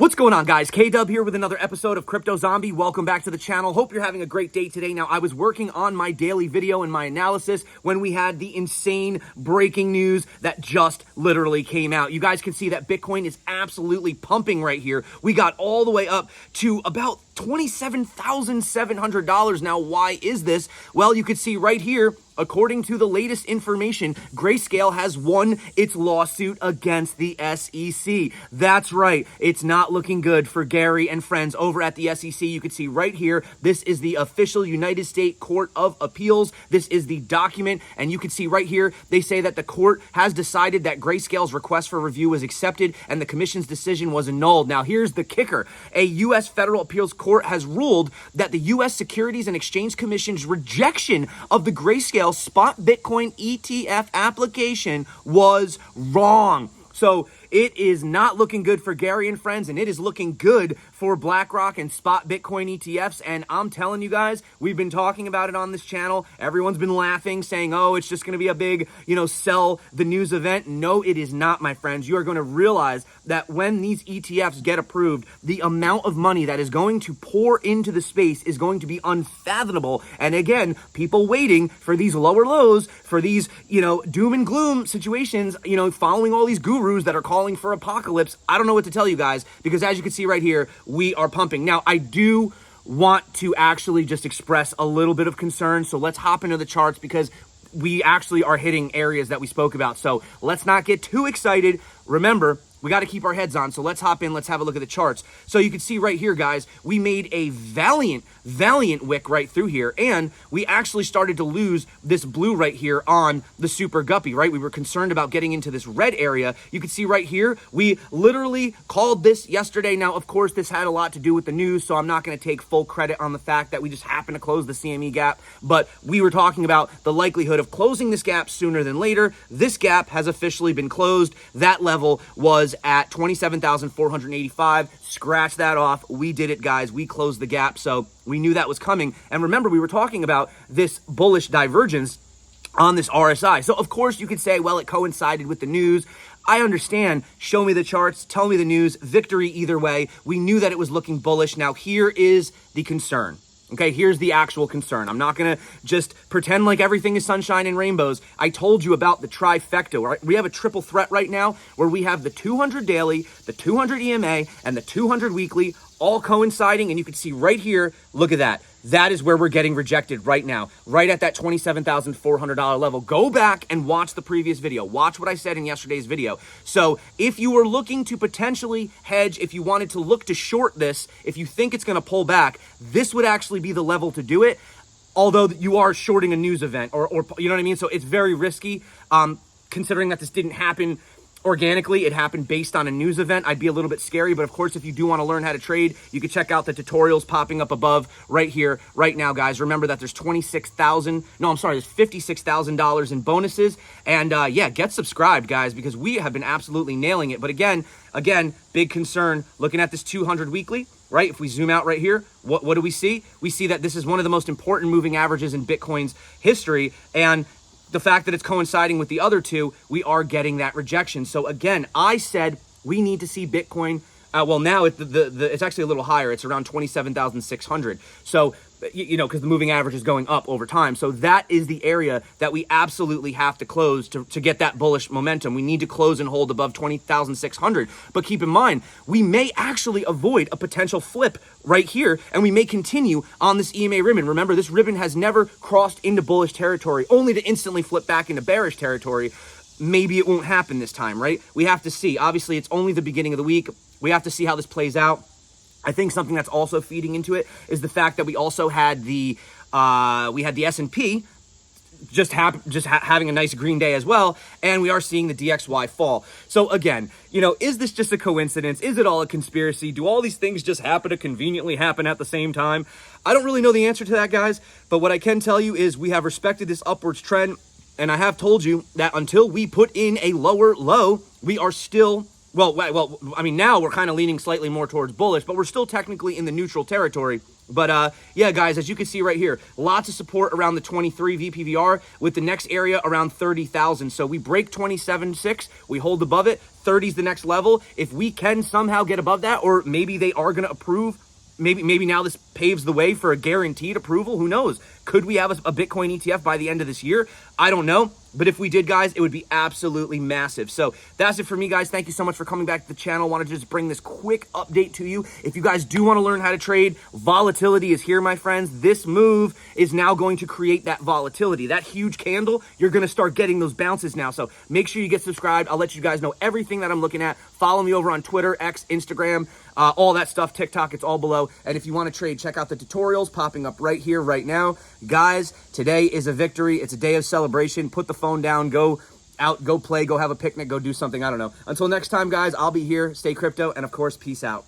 What's going on, guys? K-Dub here with another episode of Crypto Zombie. Welcome back to the channel. Hope you're having a great day today. Now, I was working on my daily video and my analysis when we had the insane breaking news that just literally came out. You guys can see that Bitcoin is absolutely pumping right here. We got all the way up to about $27,700 now. Why is this? Well, you can see right here, according to the latest information, Grayscale has won its lawsuit against the SEC. That's right. It's not looking good for Gary and friends over at the SEC. You can see right here, this is the official United States Court of Appeals. This is the document, and you can see right here, they say that the court has decided that Grayscale's request for review was accepted and the commission's decision was annulled. Now, here's the kicker. A U.S. federal appeals court has ruled that the U.S. Securities and Exchange Commission's rejection of the Grayscale spot Bitcoin ETF application was wrong. So it is not looking good for Gary and friends, and it is looking good for BlackRock and spot Bitcoin ETFs. And I'm telling you guys, we've been talking about it on this channel. Everyone's been laughing, saying, oh, it's just going to be a big, sell the news event. No, it is not, my friends. You are going to realize that when these ETFs get approved, the amount of money that is going to pour into the space is going to be unfathomable. And again, people waiting for these lower lows, for these, doom and gloom situations, following all these gurus that are calling for apocalypse. I don't know what to tell you guys, because as you can see right here, we are pumping. Now, I do want to actually just express a little bit of concern. So let's hop into the charts, because we actually are hitting areas that we spoke about. So let's not get too excited. Remember, we got to keep our heads on. So let's hop in. Let's have a look at the charts. So you can see right here, guys, we made a valiant wick right through here. And we actually started to lose this blue right here on the super guppy, right? We were concerned about getting into this red area. You can see right here, we literally called this yesterday. Now, of course, this had a lot to do with the news, so I'm not going to take full credit on the fact that we just happened to close the CME gap. But we were talking about the likelihood of closing this gap sooner than later. This gap has officially been closed. That level was at 27,485. Scratch that off. We did it, guys. We closed the gap, so we knew that was coming. And remember, we were talking about this bullish divergence on this RSI. So of course you could say, well, it coincided with the news. I understand. Show me the charts. Tell me the news. Victory either way. We knew that it was looking bullish. Now here is the concern. Okay, here's the actual concern. I'm not going to just pretend like everything is sunshine and rainbows. I told you about the trifecta, right? We have a triple threat right now where we have the 200 daily, the 200 EMA, and the 200 weekly all coinciding. And you can see right here, look at that. That is where we're getting rejected right now, right at that $27,400 level. Go back and watch the previous video. Watch what I said in yesterday's video. So if you were looking to potentially hedge, if you wanted to look to short this, if you think it's going to pull back, this would actually be the level to do it. Although you are shorting a news event or you know what I mean? So it's very risky, considering that this didn't happen organically. It happened based on a news event. I'd be a little bit scary, but of course, if you do want to learn how to trade, you can check out the tutorials popping up above right here, right now, guys. Remember that there's there's $56,000 in bonuses. And yeah, get subscribed, guys, because we have been absolutely nailing it. But again, big concern looking at this 200 weekly, right? If we zoom out right here, what do we see? We see that this is one of the most important moving averages in Bitcoin's history. And the fact that it's coinciding with the other two, we are getting that rejection. So again, I said we need to see Bitcoin. Well, now it's actually a little higher. It's around 27,600. So, because the moving average is going up over time. So that is the area that we absolutely have to close to get that bullish momentum. We need to close and hold above 20,600. But keep in mind, we may actually avoid a potential flip right here, and we may continue on this EMA ribbon. Remember, this ribbon has never crossed into bullish territory, only to instantly flip back into bearish territory. Maybe it won't happen this time, right? We have to see. Obviously, it's only the beginning of the week. We have to see how this plays out. I think something that's also feeding into it is the fact that we also had the S&P having a nice green day as well, and we are seeing the DXY fall. So again, is this just a coincidence? Is it all a conspiracy? Do all these things just happen to conveniently happen at the same time? I don't really know the answer to that, guys, but what I can tell you is we have respected this upwards trend, and I have told you that until we put in a lower low, we are still Well, I mean, now we're kind of leaning slightly more towards bullish, but we're still technically in the neutral territory. But yeah, guys, as you can see right here, lots of support around the 23 VPVR with the next area around 30,000. So we break 27.6, we hold above it, 30 is the next level. If we can somehow get above that, or maybe they are going to approve, maybe now this paves the way for a guaranteed approval. Who knows? Could we have a Bitcoin ETF by the end of this year? I don't know. But if we did, guys, it would be absolutely massive. So that's it for me, guys. Thank you so much for coming back to the channel. Wanted to just bring this quick update to you. If you guys do want to learn how to trade, volatility is here, my friends. This move is now going to create that volatility. That huge candle, you're going to start getting those bounces now. So make sure you get subscribed. I'll let you guys know everything that I'm looking at. Follow me over on Twitter, X, Instagram, all that stuff, TikTok, it's all below. And if you want to trade, check out the tutorials popping up right here, right now. Guys, today is a victory. It's a day of celebration. Put the phone down, go out, go play, go have a picnic, go do something. I don't know. Until next time, guys, I'll be here. Stay crypto, and of course, peace out.